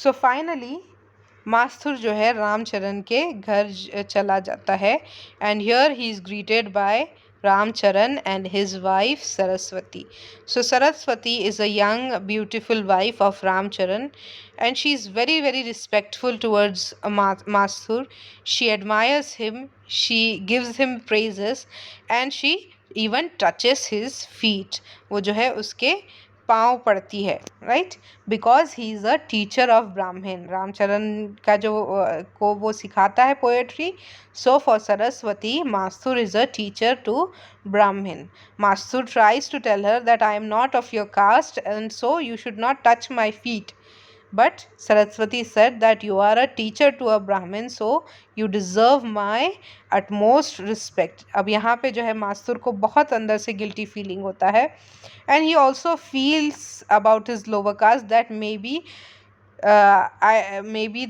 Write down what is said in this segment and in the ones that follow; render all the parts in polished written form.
So finally मास्थुर जो है रामचरण के घर चला जाता है and here he is greeted by Ramcharan and his wife Saraswati. So Saraswati is a young beautiful wife of Ramcharan and she is very very respectful towards Masthur. She admires him, she gives him praises and she even touches his feet. वो जो है उसके पाँव पड़ती है, right, because he is a teacher of Brahmin. Ramcharan का जो को वो सिखाता है poetry. So for Saraswati Masthur is a teacher to Brahmin. Masthur tries to tell her that I am not of your caste and so you should not touch my feet. But Saraswati said that you are a teacher to a Brahmin, so you deserve my utmost respect. अब यहाँ पे जो है मास्तुर को बहुत अंदर से guilty feeling होता है and he also feels about his lower caste that maybe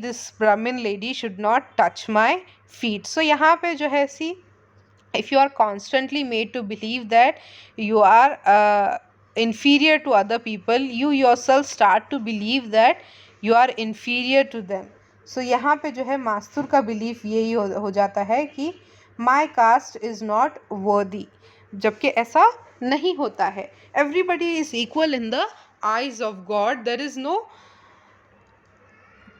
this Brahmin lady should not touch my feet. So यहाँ पे जो है if you are constantly made to believe that you are inferior to other people, you yourself start to believe that you are inferior to them. So यहाँ पे जो है मास्तुर का belief यही हो जाता है कि my caste is not worthy, जबकि ऐसा नहीं होता है. Everybody is equal in the eyes of God. There is no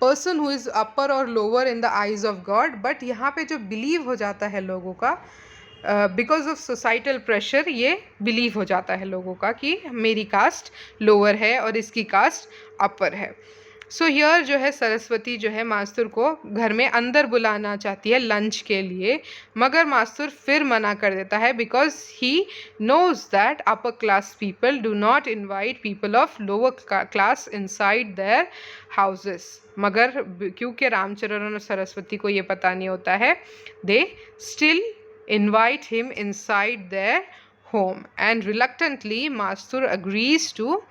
person who is upper or lower in the eyes of God. But यहाँ पे जो बिलीव हो जाता है लोगों का बिकॉज ऑफ सोसाइटल प्रेशर, ये बिलीव हो जाता है लोगों का कि मेरी कास्ट लोअर है और इसकी कास्ट अपर है. सो हियर जो है सरस्वती जो है मास्तुर को घर में अंदर बुलाना चाहती है लंच के लिए, मगर मास्तुर फिर मना कर देता है because he knows that upper class people do not invite people of lower class inside their houses. मगर क्योंकि रामचरण और सरस्वती को ये पता नहीं होता है, they still invite him inside their home and reluctantly Mastur agrees to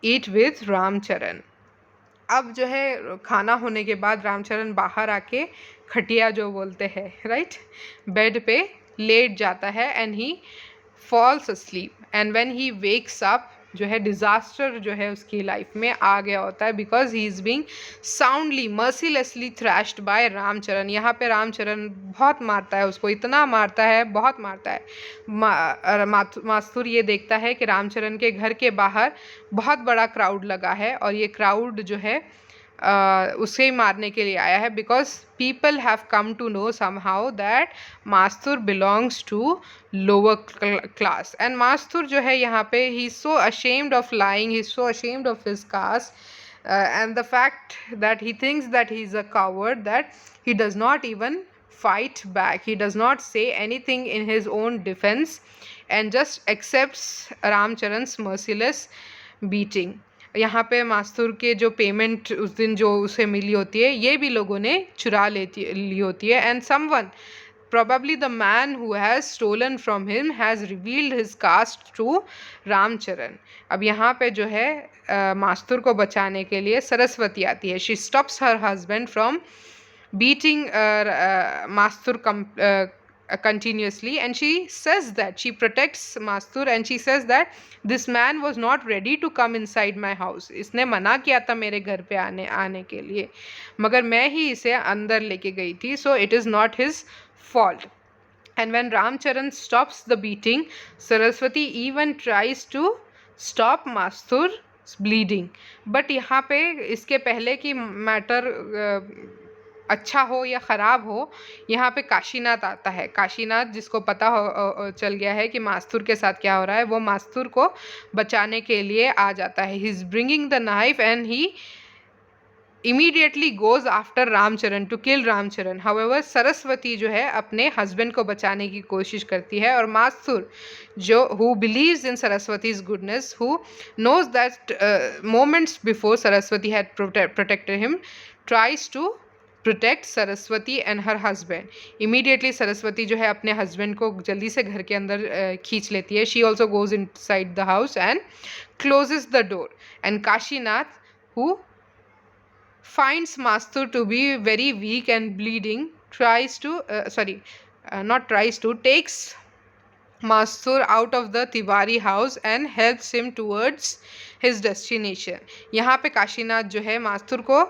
eat with Ramcharan. अब जो है खाना होने के बाद रामचरण बाहर आके खटिया जो बोलते हैं, राइट, बेड पे लेट जाता है and he falls asleep and when he wakes up जो है डिज़ास्टर जो है उसकी लाइफ में आ गया होता है because he is being soundly mercilessly thrashed by Ramcharan. यहाँ पे रामचरण बहुत मारता है उसको, इतना मारता है, बहुत मारता है. मास्तुर ये देखता है कि रामचरण के घर के बाहर बहुत बड़ा क्राउड लगा है और ये क्राउड जो है उसे ही मारने के लिए आया है because people have come to know somehow that Mastur belongs to lower class. And Mastur जो है यहाँ पे he is so ashamed of lying, he is so ashamed of his caste and the fact that he thinks that he is a coward, that he does not even fight back, he does not say anything in his own defense and just accepts Ramcharan's merciless beating. यहाँ पे मास्तुर के जो payment उस दिन जो उसे मिली होती है ये भी लोगों ने चुरा ली होती है and someone, probably the man who has stolen from him, has revealed his caste to Ramcharan. अब यहाँ पे जो है मास्तुर को बचाने के लिए सरस्वती आती है. she stops her husband from beating Mastur continuously and she says that she protects Mastur and she says that this man was not ready to come inside my house. इसने मना किया था मेरे घर पे आने के लिए, मगर मैं ही इसे अंदर लेके गई थी. so it is not his fault. And when Ramcharan stops the beating, Saraswati even tries to stop Mastur's bleeding. But यहाँ पे इसके पहले कि मैटर अच्छा हो या ख़राब हो, यहाँ पे काशीनाथ आता है. काशीनाथ जिसको पता हो चल गया है कि मास्तुर के साथ क्या हो रहा है, वो मास्तुर को बचाने के लिए आ जाता है. He is bringing the knife and he immediately goes after Ramcharan to kill Ramcharan. However, Saraswati जो है अपने हस्बैंड को बचाने की कोशिश करती है और मास्तुर जो who believes in Saraswati's goodness, who knows that moments before Saraswati had protected him, tries to protect Saraswati and her husband. Immediately Saraswati जो है अपने हस्बैंड को जल्दी से घर के अंदर खींच लेती है. She also goes inside the house and closes the door. And Kashinath, who finds Mastur to be very weak and bleeding, takes Mastur out of the Tiwari house and helps him towards his destination. यहाँ पे काशीनाथ जो है मास्तुर को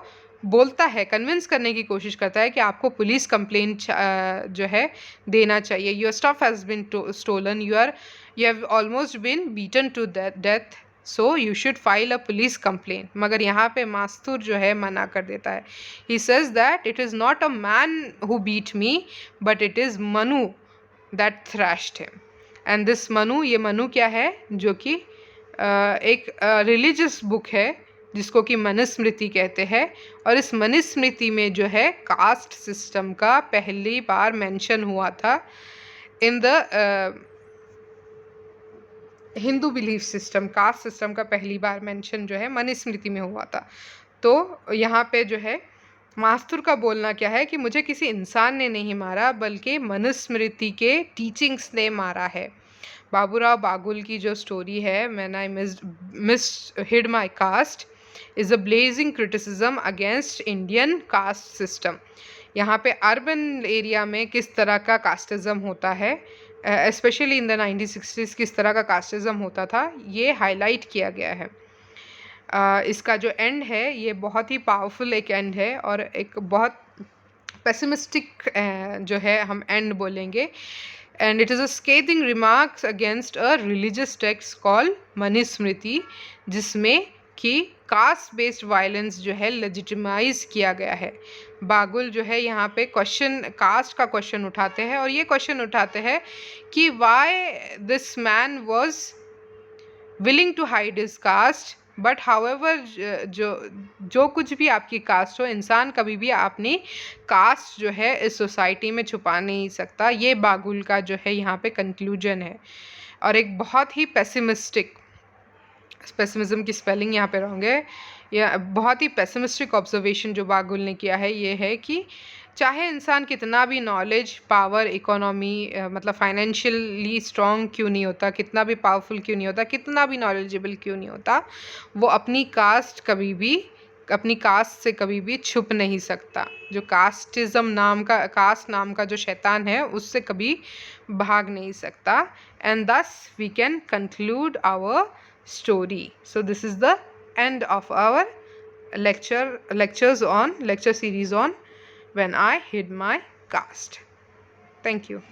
बोलता है, convince करने की कोशिश करता है कि आपको पुलिस कंप्लेंट जो है देना चाहिए. Your stuff has been stolen, you have almost been beaten to death, so you should file a police complaint. मगर यहाँ पे मास्तूर जो है मना कर देता है. He says that it is not a man who beat me but it is Manu that thrashed him. And this Manu, ये मनु क्या है, जो कि एक रिलीजियस बुक है जिसको कि मनुस्मृति कहते हैं. और इस मनुस्मृति में जो है कास्ट सिस्टम का पहली बार मेंशन हुआ था in the Hindu belief system. Caste system का पहली बार मेंशन जो है मनुस्मृति में हुआ था. तो यहाँ पे जो है मास्तूर का बोलना क्या है कि मुझे किसी इंसान ने नहीं मारा बल्कि मनुस्मृति के टीचिंग्स ने मारा है. बाबूराव बागुल की जो स्टोरी है, when I miss hid my caste, is a blazing criticism against Indian caste system. यहाँ पे अर्बन एरिया में किस तरह का कास्टिज़म होता है, स्पेशली इन द 1960s किस तरह का कास्टिज़म होता था, ये हाईलाइट किया गया है. इसका जो एंड है ये बहुत ही पावरफुल एक एंड है और एक बहुत पेसिमिस्टिक जो है हम एंड बोलेंगे. And it is a scathing remarks against a religious text called Manusmriti, जिसमें कि कास्ट बेस्ड वायलेंस जो है लेजिटिमाइज किया गया है. बागुल जो है यहाँ पे क्वेश्चन, कास्ट का क्वेश्चन उठाते हैं और ये क्वेश्चन उठाते हैं कि why this man was willing to hide his caste, but however जो कुछ भी आपकी कास्ट हो, इंसान कभी भी अपनी कास्ट जो है इस सोसाइटी में छुपा नहीं सकता. ये बागुल का जो है यहाँ पे कंक्लूजन है. और एक बहुत ही पेसिमिस्टिक, पेसिमिज्म की स्पेलिंग यहाँ पे रॉन्ग है, या बहुत ही पेसिमिस्टिक ऑब्जर्वेशन जो बागुल ने किया है ये है कि चाहे इंसान कितना भी नॉलेज, पावर, इकोनॉमी मतलब फाइनेंशियली स्ट्रॉन्ग क्यों नहीं होता, कितना भी पावरफुल क्यों नहीं होता, कितना भी नॉलेजेबल क्यों नहीं होता, वो अपनी कास्ट कभी भी, अपनी कास्ट से कभी भी छुप नहीं सकता. जो कास्टिज्म नाम का, कास्ट नाम का जो शैतान है, उससे कभी भाग नहीं सकता. And thus we can conclude our story. So this is the end of our lecture series on When I Hid My Caste. Thank you.